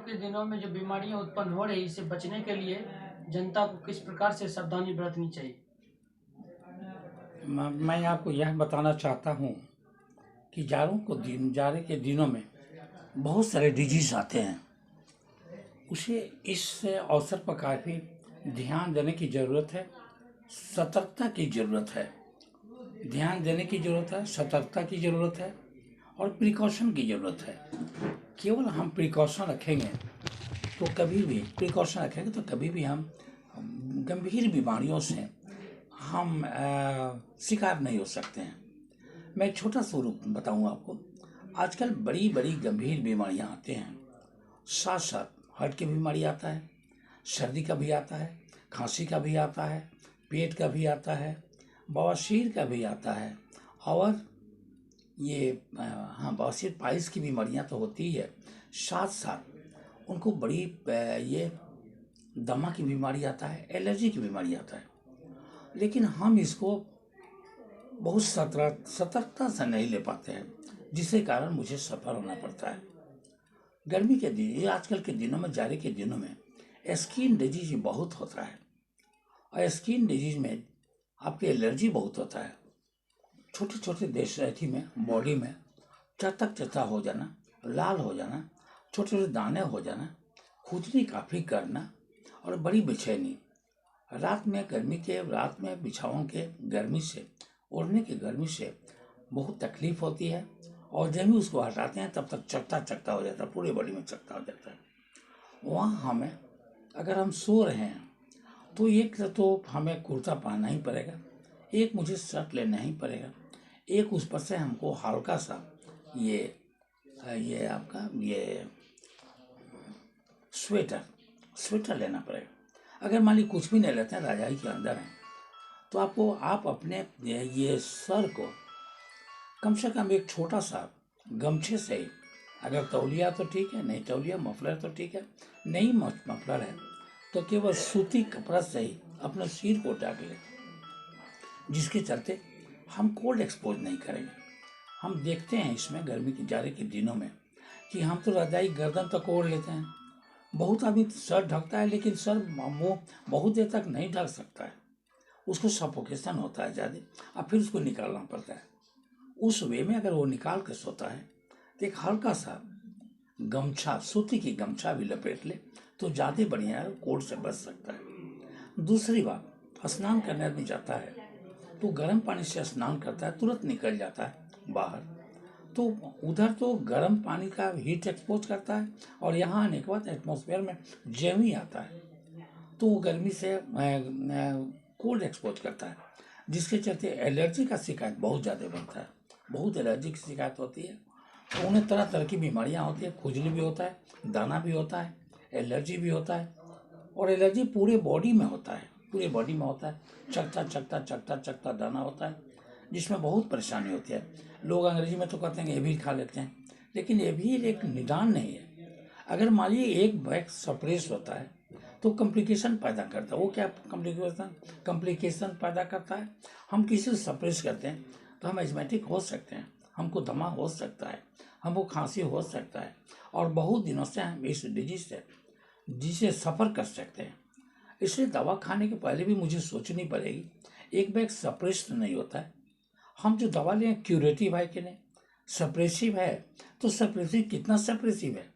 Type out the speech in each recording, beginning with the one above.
गर्मियों के दिनों में जो बीमारियां उत्पन्न हो रही इससे बचने के लिए जनता को किस प्रकार से सावधानी बरतनी चाहिए? मैं आपको यह बताना चाहता हूँ कि जाड़े के दिनों में बहुत सारे डिजीज आते हैं। उसे इस अवसर पर काफ़ी ध्यान देने की ज़रूरत है, सतर्कता की ज़रूरत है। ध्यान देने की ज़रूरत है, सतर्कता की ज़रूरत है और प्रिकॉशन की ज़रूरत है। केवल हम प्रिकॉशन रखेंगे तो कभी भी हम गंभीर बीमारियों से हम शिकार नहीं हो सकते हैं। मैं एक छोटा स्वरूप बताऊँ आपको। आजकल बड़ी बड़ी गंभीर बीमारियां आते हैं, साथ साथ हार्ट की बीमारी आता है, सर्दी का भी आता है, खांसी का भी आता है, पेट का भी आता है, बवासीर का भी आता है और ये बवासीर पाइल्स की बीमारियां तो होती ही है, साथ साथ उनको बड़ी ये दमा की बीमारी आता है, एलर्जी की बीमारी आता है। लेकिन हम इसको बहुत सतर्कता से नहीं ले पाते हैं, जिसके कारण मुझे सफ़र होना पड़ता है। गर्मी के दिन, ये आजकल के दिनों में, जाड़े के दिनों में स्किन डिजीज बहुत होता है और स्किन डिजीज में आपकी एलर्जी बहुत होता है। छोटे छोटे देशरेखी में, बॉडी में चता हो जाना, लाल हो जाना, छोटे छोटे दाने हो जाना, खुजली काफ़ी करना और बड़ी बेचैनी। रात में बिछाओं के गर्मी से, ओढ़ने की गर्मी से बहुत तकलीफ होती है और जब भी उसको हटाते हैं तब तक चकता हो जाता है, पूरे बॉडी में चकता हो जाता है। वहाँ हमें, अगर हम सो रहे हैं तो एक तो हमें कुर्ता पहनना ही पड़ेगा, एक मुझे शर्ट लेना ही पड़ेगा, एक उस पर से हमको हल्का सा ये आपका ये स्वेटर लेना पड़ेगा। अगर मान ली कुछ भी नहीं लेते हैं, रजाई के अंदर हैं, तो आप अपने ये सर को कम से कम एक छोटा सा गमछे से ही, अगर तौलिया तो ठीक है, नहीं तौलिया मफलर तो ठीक है, नहीं मफलर है तो केवल सूती कपड़ा से ही अपने सिर को ढक ले, जिसके चलते हम कोल्ड एक्सपोज नहीं करेंगे। हम देखते हैं इसमें गर्मी के जाड़े के दिनों में कि हम तो रजाई गर्दन तक ओढ़ लेते हैं, बहुत आदमी सर ढकता है लेकिन सर मुँह बहुत देर तक नहीं ढक सकता है, उसको सफोकेशन होता है ज़्यादा और फिर उसको निकालना पड़ता है। उस वे में अगर वो निकाल के सोता है तो एक हल्का सा गमछा, सूती की गमछा भी लपेट ले तो ज़्यादा बढ़िया है, कोल्ड से बच सकता है। दूसरी बात, स्नान करने आदमी जाता है तो गर्म पानी से स्नान करता है, तुरंत निकल जाता है बाहर, तो उधर तो गर्म पानी का हीट एक्सपोज करता है और यहाँ आने के बाद एटमॉस्फेयर में जम ही आता है तो वो गर्मी से कोल्ड एक्सपोज करता है, जिसके चलते एलर्जी का शिकायत बहुत ज़्यादा बनता है। बहुत एलर्जी की शिकायत होती है तो उन्हें तरह तरह की बीमारियां होती है, खुजली भी होता है, दाना भी होता है, एलर्जी भी होता है और एलर्जी पूरे बॉडी में होता है, चकता दाना होता है, जिसमें बहुत परेशानी होती है। लोग अंग्रेजी में तो कहते हैं एविल खा लेते हैं, लेकिन एविल एक निदान नहीं है। अगर मान लीजिए एक बैग सप्रेस होता है तो कॉम्प्लिकेशन पैदा करता है। वो क्या कॉम्प्लिकेशन पैदा करता है? हम किसी को सप्रेस करते हैं तो हम एजमेटिक हो सकते हैं, हमको दमा हो सकता है, हमको खांसी हो सकता है और बहुत दिनों से हम इस डिजीज से जिसे सफ़र कर सकते हैं। इसलिए दवा खाने के पहले भी मुझे सोचनी पड़ेगी, एक बैग सप्रेस तो नहीं होता है, हम जो दवा लें क्यूरेटिव है कि नहीं, सप्रेसिव है तो सप्रेसिव कितना सप्रेसिव है।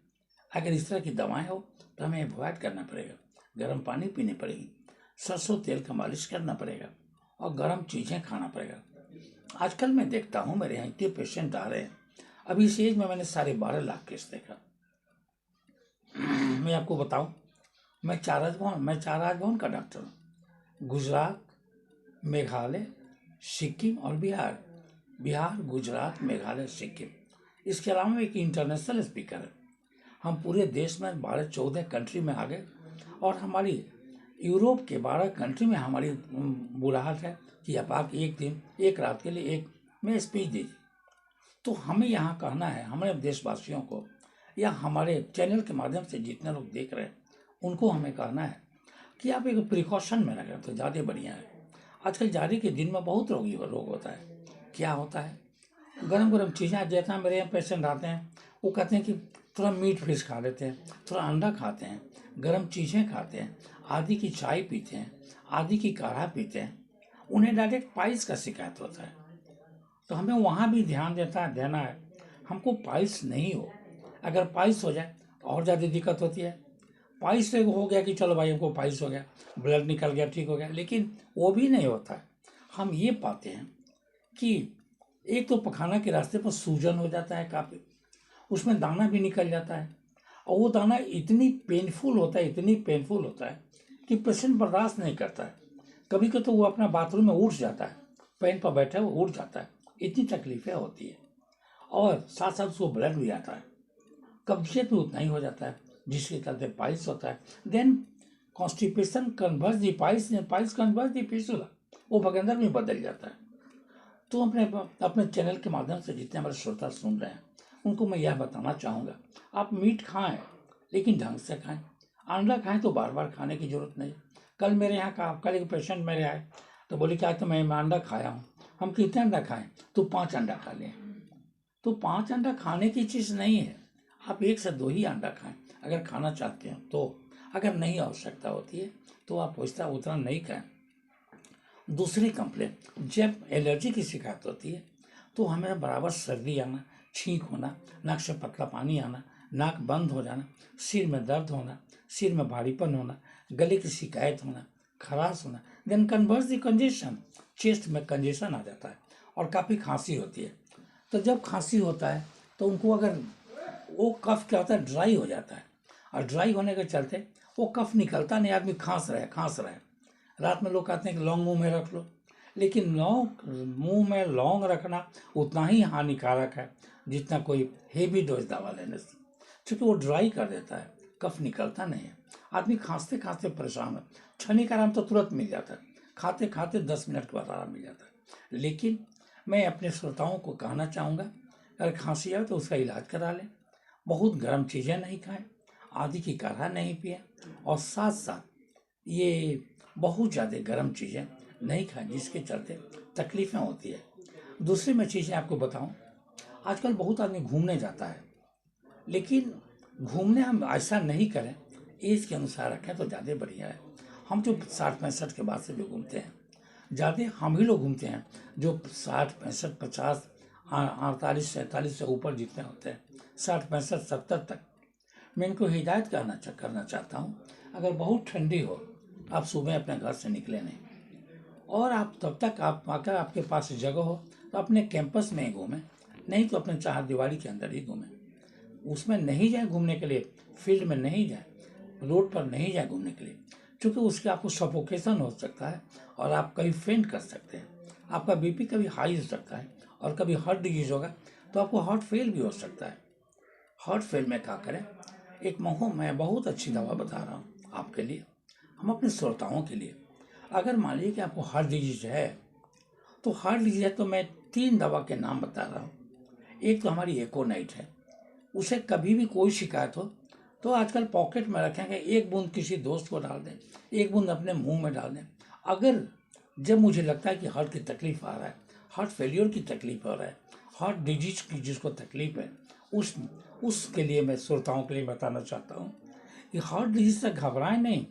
अगर इस तरह की दवाएं हो तो हमें अवॉइड करना पड़ेगा, गर्म पानी पीनी पड़ेगी, सरसों तेल का मालिश करना पड़ेगा और गर्म चीज़ें खाना पड़ेगा। आजकल मैं देखता हूँ मेरे यहाँ इतने पेशेंट आ रहे हैं, अभी इस एज में मैंने 12.5 लाख केस देखा। मैं आपको बताऊं, मैं चार राजभवन का डॉक्टर हूँ। गुजरात, मेघालय, सिक्किम और बिहार, गुजरात, मेघालय, सिक्किम, इसके अलावा मैं एक इंटरनेशनल स्पीकर है। हम पूरे देश में 12-14 कंट्री में आ गए और हमारी यूरोप के 12 कंट्री में हमारी बुलाहट है कि आप एक रात के लिए एक में स्पीच दीजिए। तो हमें यहाँ कहना है हमारे देशवासियों को, या हमारे चैनल के माध्यम से जितने लोग देख रहे हैं उनको हमें कहना है कि आप एक प्रिकॉशन में रखें तो ज़्यादा बढ़िया है। आजकल जाड़े के दिन में बहुत रोग होता है। क्या होता है? गरम गरम चीज़ें, जैसा मेरे यहाँ पेशेंट आते हैं वो कहते हैं कि थोड़ा मीट फिश खा लेते हैं, थोड़ा अंडा खाते हैं, गर्म चीज़ें खाते हैं, आदि की चाय पीते हैं, आदि की काढ़ा पीते हैं, उन्हें डायरेक्ट पाइल्स का शिकायत होता है। तो हमें वहाँ भी ध्यान देना है। हमको पाइल्स नहीं हो, अगर पाइल्स हो जाए तो और ज़्यादा दिक्कत होती है। पाइल्स से हो गया कि चलो भाई हमको पाइल्स हो गया, ब्लड निकल गया, ठीक हो गया, लेकिन वो भी नहीं होता है। हम ये पाते हैं कि एक तो पखाना के रास्ते पर सूजन हो जाता है काफ़ी, उसमें दाना भी निकल जाता है, और वो दाना इतनी पेनफुल होता है कि पेशेंट बर्दाश्त नहीं करता है। कभी कभी तो वो अपना बाथरूम में उठ जाता है, पेन पर बैठा है वो उठ जाता है, इतनी तकलीफें होती है। और साथ साथ उसको ब्लड भी आता है, कब्जियत भी उतना ही हो जाता है, जिसके चलते पाइल्स होता है। देन कॉन्स्टिपेशन कन्वर्स दी पाइल्स कन्वर्स दी फिस्टुला, वो भगंदर में बदल जाता है। तो अपने अपने चैनल के माध्यम से जितने हमारे श्रोता सुन रहे हैं उनको मैं यह बताना चाहूँगा, आप मीट खाएं लेकिन ढंग से खाएं। अंडा खाएं तो बार बार खाने की जरूरत नहीं। कल एक पेशेंट मेरे आए तो बोले क्या तो मैं अंडा खाया हूँ। हम कितने अंडा खाएं? तो 5 अंडा खा लें। तो 5 अंडा खाने की चीज़ नहीं है, आप 1 से 2 ही अंडा खाएं अगर खाना चाहते हैं तो। अगर नहीं आवश्यकता होती है तो आप वैसा उतना नहीं खाएं। दूसरी कंप्लेन, जब एलर्जी की शिकायत होती है तो हमें बराबर सर्दी आना, छींक होना, नाक से पतला पानी आना, नाक बंद हो जाना, सिर में दर्द होना, सिर में भारीपन होना, गले की शिकायत होना, खराश होना, देन कन्वर्स दी कंजेशन, चेस्ट में कंजेशन आ जाता है और काफ़ी खांसी होती है। तो जब खांसी होता है तो उनको अगर वो कफ क्या होता है, ड्राई हो जाता है, और ड्राई होने के चलते वो कफ निकलता नहीं, आदमी खांस रहा है। रात में लोग कहते हैं कि लौंग मुंह में रख लो, लेकिन मुंह में लौंग रखना उतना ही हानिकारक है जितना कोई हेवी डोज दवा लेने से, क्योंकि वो ड्राई कर देता है, कफ निकलता नहीं है, आदमी खांसते खांसते परेशान है। क्षणिक आराम तो तुरंत मिल जाता है, खाते खाते 10 मिनट के बाद आराम मिल जाता है। लेकिन मैं अपने श्रोताओं को कहना चाहूँगा, अगर खांसी आए तो उसका इलाज करा लें, बहुत गर्म चीज़ें नहीं खाएं, आदि की काढ़ा नहीं पिए, और साथ साथ ये बहुत ज़्यादा गर्म चीज़ें नहीं खाएं जिसके चलते तकलीफ़ें होती है। दूसरी मैं चीज़ें आपको बताऊं, आजकल बहुत आदमी घूमने जाता है, लेकिन घूमने हम ऐसा नहीं करें, एज के अनुसार रखें तो ज़्यादा बढ़िया है। हम जो 60-65 के बाद से जो घूमते हैं, ज़्यादा हम ही लोग घूमते हैं जो 60-65-50 48-47 से ऊपर जितने होते हैं, 60-65-70 तक। मैं इनको हिदायत करना चाहता हूँ, अगर बहुत ठंडी हो आप सुबह अपने घर से निकले नहीं, और आप तब तक अगर आपके पास जगह हो तो अपने कैंपस में ही घूमें, नहीं तो अपने चार दीवारी के अंदर ही घूमें। उसमें नहीं जाए घूमने के लिए, फील्ड में नहीं जाए, रोड पर नहीं जाए घूमने के लिए, क्योंकि उसके आपको सफोकेशन हो सकता है और आप कभी फेंट कर सकते हैं, आपका बीपी कभी हाई हो सकता है, और कभी हार्ट डिजीज होगा तो आपको हार्ट फेल भी हो सकता है। हार्ट फेल में क्या करें, मैं बहुत अच्छी दवा बता रहा हूँ आपके लिए, हम अपने श्रोताओं के लिए। अगर मान लीजिए कि आपको हार्ट डिजीज है, तो हार्ट डिजीज है तो मैं 3 दवा के नाम बता रहा हूँ। एक तो हमारी एकोनाइट है, उसे कभी भी कोई शिकायत हो तो आजकल पॉकेट में रखेंगे, 1 बूंद किसी दोस्त को डाल दें, 1 बूंद अपने मुंह में डाल दें। अगर जब मुझे लगता है कि हार्ट की तकलीफ आ रहा है, हार्ट फेलियर की तकलीफ हो रहा है, हार्ट डिजीज की जिसको तकलीफ है, उसके लिए मैं श्रोताओं के लिए बताना चाहता हूँ कि हार्ट डिजीज से घबराएं नहीं,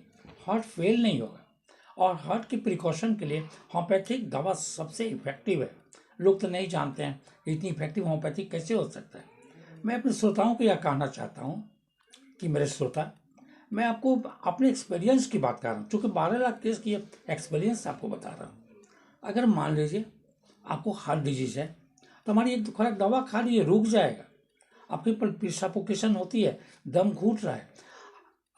हार्ट फेल नहीं होगा। और हार्ट की प्रिकॉशन के लिए होम्योपैथिक दवा सबसे इफेक्टिव है। लोग तो नहीं जानते हैं इतनी इफेक्टिव होम्योपैथिक कैसे हो सकता है। मैं अपने श्रोताओं को यह कहना चाहता हूँ कि मेरे श्रोता, मैं आपको अपने एक्सपीरियंस की बात कर रहा हूँ, चूँकि 12 लाख केस की एक्सपीरियंस आपको बता रहा हूँ। अगर मान लीजिए आपको हार्ट डिजीज है तो हमारी एक खुराक दवा खा लीजिए, रुक जाएगा। आपके पर सफोकेशन होती है, दम घुट रहा है,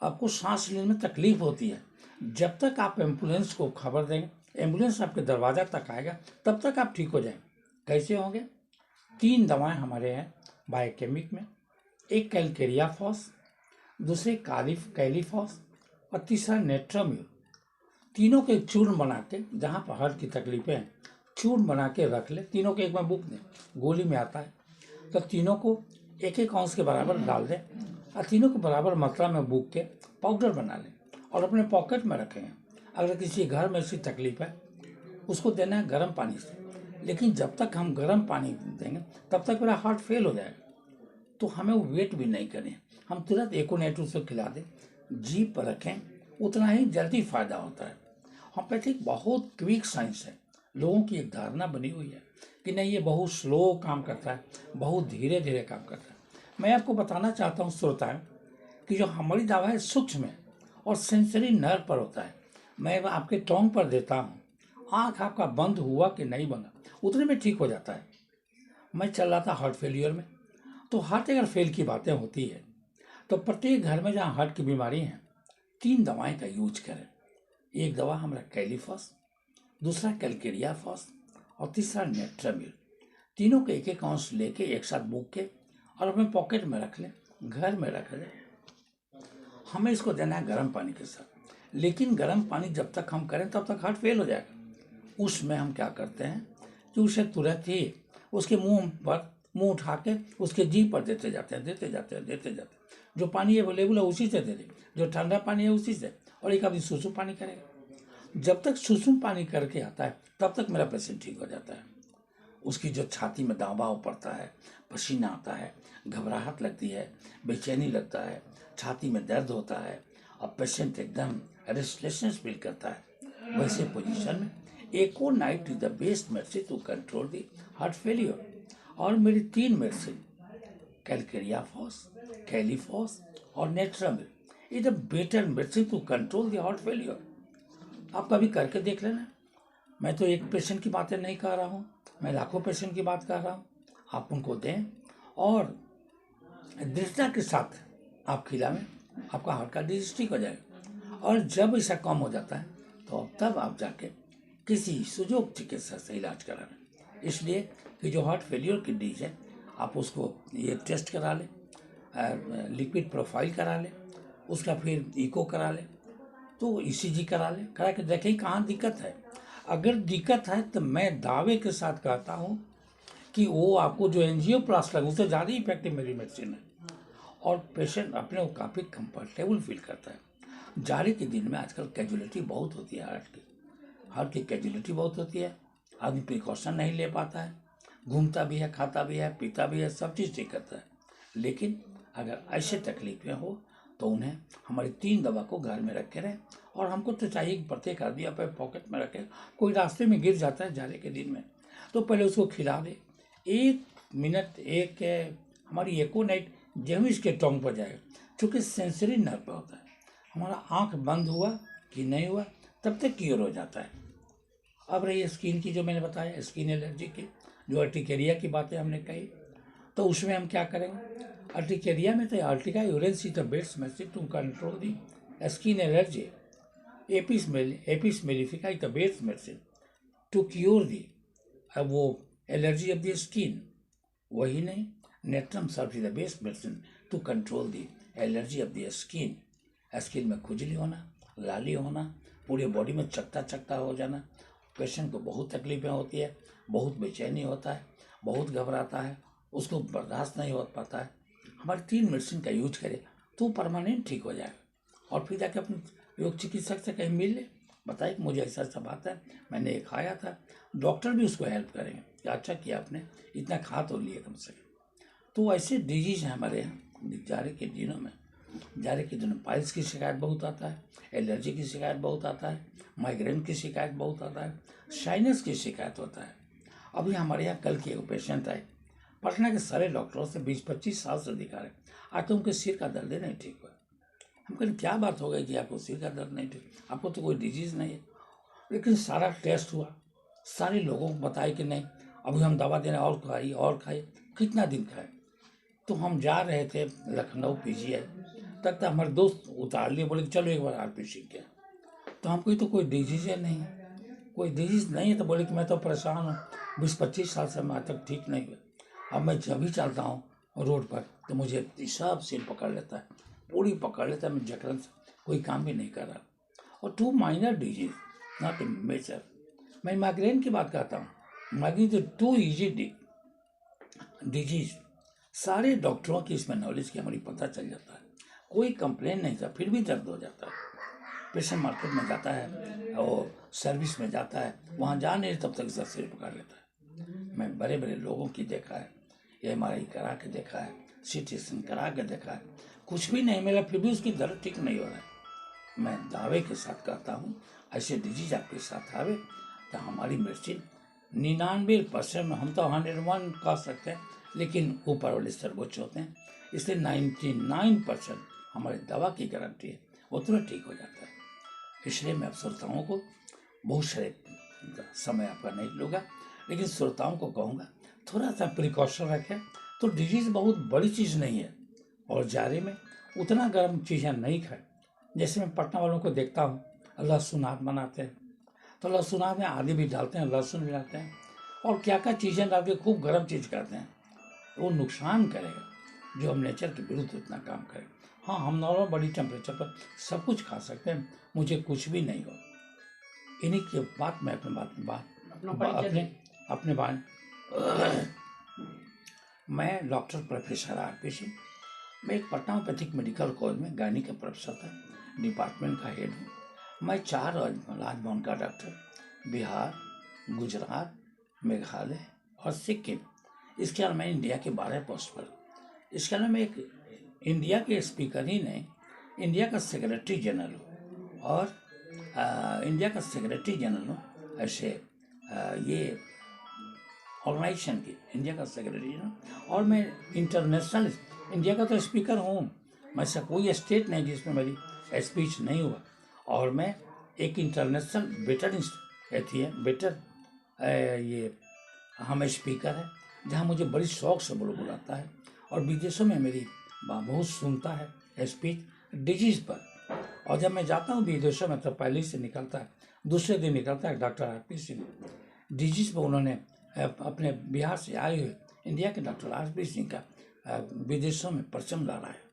आपको सांस लेने में तकलीफ होती है, जब तक आप एम्बुलेंस को खबर देंगे, एम्बुलेंस आपके दरवाजा तक आएगा, तब तक आप ठीक हो जाएंगे। कैसे होंगे? 3 दवाएं हमारे हैं बायोकेमिक में, एक कैलकेरियाफॉस, दूसरे कैलीफॉस, और तीसरा नेट्राम्यूल। तीनों के चूर्ण बना के, जहाँ पर हार्ट की तकलीफें हैं, चूर्ण बना के रख ले, तीनों के एक में बुक दें, गोली में आता है, तो तीनों को 1-1 औंस के बराबर डाल दें और तीनों को बराबर मात्रा में बुक के पाउडर बना लें और अपने पॉकेट में रखें। अगर किसी घर में ऐसी तकलीफ है, उसको देना है गर्म पानी से, लेकिन जब तक हम गर्म पानी देंगे तब तक मेरा हार्ट फेल हो जाएगा। तो हमें वो वेट भी नहीं करें, हम तुरंत एकोनेट उसको खिला दें, जीभ पर रखें, उतना ही जल्दी फायदा होता है। होम्योपैथिक बहुत क्विक साइंस है। लोगों की एक धारणा बनी हुई है कि नहीं ये बहुत स्लो काम करता है, बहुत धीरे धीरे काम करता है। मैं आपको बताना चाहता हूँ श्रोताएं कि जो हमारी दवा है सूक्ष्म है और सेंसरी नर्व पर होता है। मैं आपके टोंग पर देता हूँ, आँख आपका बंद हुआ कि नहीं बंदा उतने में ठीक हो जाता है। मैं चल रहा था हार्ट फेलियर में, तो हार्ट अगर फेल की बातें होती है तो प्रत्येक घर में जहाँ हार्ट की बीमारी है 3 दवाएं का यूज करें। एक दवा हमारा कैलीफॉस, दूसरा कैलकेरियाफॉस और तीसरा नेट्रामिल। तीनों के एक अंश लेके एक साथ बूक के और अपने पॉकेट में रख लें, घर में रख लें। हमें इसको देना है गर्म पानी के साथ, लेकिन गर्म पानी जब तक हम करें तब तक हार्ट फेल हो जाएगा। उसमें हम क्या करते हैं कि उसे तुरंत ही उसके मुंह उठा के उसके जीभ पर देते जाते हैं। जो पानी अवेलेबल है उसी से दे दें, जो ठंडा पानी है उसी से, और एक आदमी सुसुम पानी करेगा। जब तक सुसुम पानी करके आता है तब तक मेरा पेशेंट ठीक हो जाता है। उसकी जो छाती में दबाव पड़ता है, पसीना आता है, घबराहट लगती है, बेचैनी लगता है, छाती में दर्द होता है और पेशेंट एकदम रेस्टलेसनेस फील करता है, वैसे पोजीशन में aconite is the best medicine to control the heart failure. और मेरी 3 मेडिसिन कैलकेरियाफॉस, कैलीफॉस और नेट्रामिल is the better medicine to control the heart failure. आप कभी करके देख लेना। मैं तो एक पेशेंट की बातें नहीं कर रहा हूँ, मैं लाखों पेशेंट की बात कर रहा हूँ। आप उनको दें और दृढ़ता के साथ आप खिलाएं, आपका हार्ट का डिजीज ठीक हो जाएगा। और जब ऐसा कम हो जाता है तो तब आप जाके किसी सुजोग चिकित्सक से इलाज कराना। इसलिए कि जो हार्ट फेलियर की डिजीज है आप उसको ये टेस्ट करा लें, लिक्विड प्रोफाइल करा लें, उसका फिर इको करा लें, तो ईसीजी करा लें, करा के देखें कहाँ दिक्कत है। अगर दिक्कत है तो मैं दावे के साथ कहता हूँ कि वो आपको जो एंजियोप्लास्टी लगे उससे ज़्यादा इफेक्टिव मेरी मेडिसिन है और पेशेंट अपने को काफ़ी कंफर्टेबल फील करता है। जाड़े के दिन में आजकल कैजुअलिटी बहुत होती है, हार्ट की कैजुअलिटी बहुत होती है। आदमी प्रिकॉशन नहीं ले पाता है, घूमता भी है, खाता भी है, पीता भी है, सब चीज़ ठीक करता है। लेकिन अगर ऐसे तकलीफें हो तो उन्हें हमारी 3 दवा को घर में रखे रहें। और हमको तो चाहिए कि प्रत्येक आदमी अपने पॉकेट में रखे। कोई रास्ते में गिर जाता है जाड़े के दिन में तो पहले उसको खिला दे, 1 मिनट हमारी एकोनाइट जब इसके टोंग पर जाएगा, चूँकि सेंसरी नर्व पर होता है, हमारा आँख बंद हुआ कि नहीं हुआ तब तक क्योर हो जाता है। अब रही स्किन की, जो मैंने बताया स्किन एलर्जी की, जो अर्टिकेरिया की बातें हमने कही, तो उसमें हम क्या करेंगे। अर्टिकेरिया में तो urtica urens is the best medicine to control the skin allergy. Apis mellifica is the best medicine to cure the वो एलर्जी ऑफ द स्किन। वही नहीं, natrum sulph is the best medicine to control the allergy of the skin. Skin में खुजली होना, लाली होना, पूरे body में चकता चकता हो जाना, पेशेंट को बहुत तकलीफें होती है, बहुत बेचैनी होता है, बहुत घबराता है, उसको बर्दाश्त नहीं हो पाता है। हमारी 3 मेडिसिन का यूज करें तो परमानेंट ठीक हो जाएगा। और फिर जाके अपने योग चिकित्सक से कहीं मिल ले, बताए कि मुझे ऐसा ऐसा बात है, मैंने ये खाया था। डॉक्टर भी उसको हेल्प करेंगे कि अच्छा किया आपने, इतना खा तो लिए कम से कम। तो ऐसे डिजीज हैं हमारे यहाँ जाड़े के दिनों में। जाड़े के दिनों पाइल्स की शिकायत बहुत आता है, एलर्जी की शिकायत बहुत आता है, माइग्रेन की शिकायत बहुत आता है, साइनस की शिकायत होता है। अभी हमारे यहाँ कल की एक पेशेंट आए, पटना के सारे डॉक्टरों से 20-25 साल से दिखा रहे, आज तो उनके सिर का दर्द नहीं ठीक हुआ। हम कहें क्या बात हो गई कि आपको सिर का दर्द नहीं ठीक, आपको तो कोई डिजीज़ नहीं है। लेकिन सारा टेस्ट हुआ, सारे लोगों को बताए कि नहीं अभी हम दवा देना और खाइए, कितना दिन खाए। तो हम जा रहे थे लखनऊ पीजीआई तक, हमारे दोस्त उतार लिए, बोले कि चलो एक बार आरपीसी किया। तो हमको तो कोई डिजीज़ नहीं है, कोई डिजीज़ नहीं है। तो बोले कि मैं तो परेशान हूँ, 20-25 साल से मैं आज तक ठीक नहीं हुआ। अब मैं जब भी चलता हूँ रोड पर तो मुझे सब सिर पकड़ लेता है, पूरी पकड़ लेता है, मैं जकड़न से कोई काम भी नहीं कर रहा। और 2 माइनर डिजीज नॉट मेजर। मैं माइग्रेन की बात करता हूँ, माइग्रेन तो 2 इजी डिजीज। सारे डॉक्टरों की इसमें नॉलेज की हमारी पता चल जाता है, कोई कंप्लेन नहीं था फिर भी दर्द हो जाता है। पेशेंट मार्केट में जाता है और सर्विस में जाता है, वहाँ जा नहीं तब तक इसका सिर पकड़ लेता है। मैं बड़े बड़े लोगों की देखा है, MRI करा के देखा है, CT स्कैन करा के देखा है, कुछ भी नहीं मिला, फिर भी उसकी दर्द ठीक नहीं हो रहा है। मैं दावे के साथ कहता हूँ, ऐसे डिजीज आपके साथ आवे तो हमारी मेडिसिन 99% में, हम तो 101 कह सकते हैं, लेकिन ऊपर वाले सर्वोच्च होते हैं, इसलिए 99% हमारी दवा की गारंटी है, वो तुरंत ठीक हो जाता है। इसलिए मैं श्रोताओं को, बहुत सारे समय आपका नहीं लूँगा, लेकिन श्रोताओं को कहूँगा थोड़ा सा प्रिकॉशन रखें। तो डिजीज़ बहुत बड़ी चीज़ नहीं है, और जाड़े में उतना गर्म चीज़ें नहीं खाएं। जैसे मैं पटना वालों को देखता हूँ, लहसुन आग बनाते हैं, तो लहसुन आग में आदि भी डालते हैं, लहसुन भी डालते हैं, और क्या क्या चीज़ें डाल के खूब गर्म चीज़ करते हैं, वो नुकसान करेगा जो हम नेचर के विरुद्ध उतना काम करें। हाँ, हम नॉर्मल बॉडी टेम्परेचर पर सब कुछ खा सकते हैं, मुझे कुछ भी नहीं हो। इन्हीं के बाद मैं अपने बात मैं डॉक्टर प्रोफेसर RP सिंह, मैं एक पटना होम्योपैथिक मेडिकल कॉलेज में गायनी का प्रोफेसर था, डिपार्टमेंट का हेड हूँ। मैं 4 राजभवन का डॉक्टर, बिहार, गुजरात, मेघालय और सिक्किम, इसके अलावा मैं इंडिया के 12 पोस्ट पर। इसके अलावा मैं एक इंडिया के स्पीकर ही नहीं, इंडिया का सेक्रेटरी जनरल हूँ, और इंडिया का सेक्रेटरी जनरल हूँ ऐसे ये ऑर्गेनाइजेशन की, इंडिया का सेक्रेटरी जनरल, और मैं इंटरनेशनल इंडिया का तो स्पीकर हूँ। मैं से कोई स्टेट नहीं जिसमें मेरी स्पीच नहीं हुआ, और मैं एक इंटरनेशनल बेटर ये हम स्पीकर है, जहाँ मुझे बड़ी शौक से बुलाता है, और विदेशों में मेरी बहुत सुनता है स्पीच डिजीज पर। और जब मैं जाता हूँ विदेशों में तो पहले से निकलता है, दूसरे दिन निकलता है डॉक्टर RP सिंह डिजीज पर। उन्होंने अपने बिहार से आए हुए इंडिया के डॉक्टर RP सिंह का विदेशों में परचम डाला है।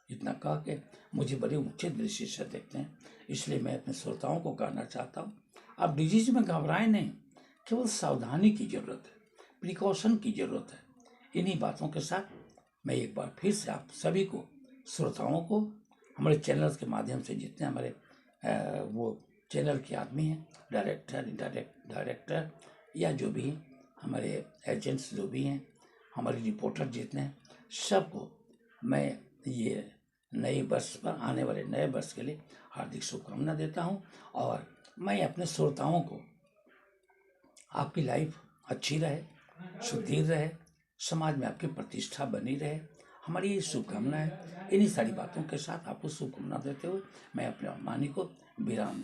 इतना कह के मुझे बड़े ऊंचे दृष्टि से देखते हैं, इसलिए मैं अपने श्रोताओं को कहना चाहता हूँ, आप डिजीज में घबराएं नहीं, केवल सावधानी की जरूरत है, प्रिकॉशन की जरूरत है। इन्हीं बातों के साथ मैं एक बार फिर से आप सभी को, श्रोताओं को, हमारे चैनल्स के माध्यम से जितने हमारे वो चैनल के आदमी हैं, डायरेक्टर या जो भी हमारे एजेंट्स जो भी हैं, हमारे रिपोर्टर जितने हैं, सबको मैं ये नए वर्ष पर, आने वाले नए वर्ष के लिए हार्दिक शुभकामना देता हूँ। और मैं अपने श्रोताओं को, आपकी लाइफ अच्छी रहे, सुदृढ़ रहे, समाज में आपकी प्रतिष्ठा बनी रहे, हमारी ये शुभकामना है। इन्हीं सारी बातों के साथ आपको शुभकामना देते हुए मैं अपने वाणी को विराम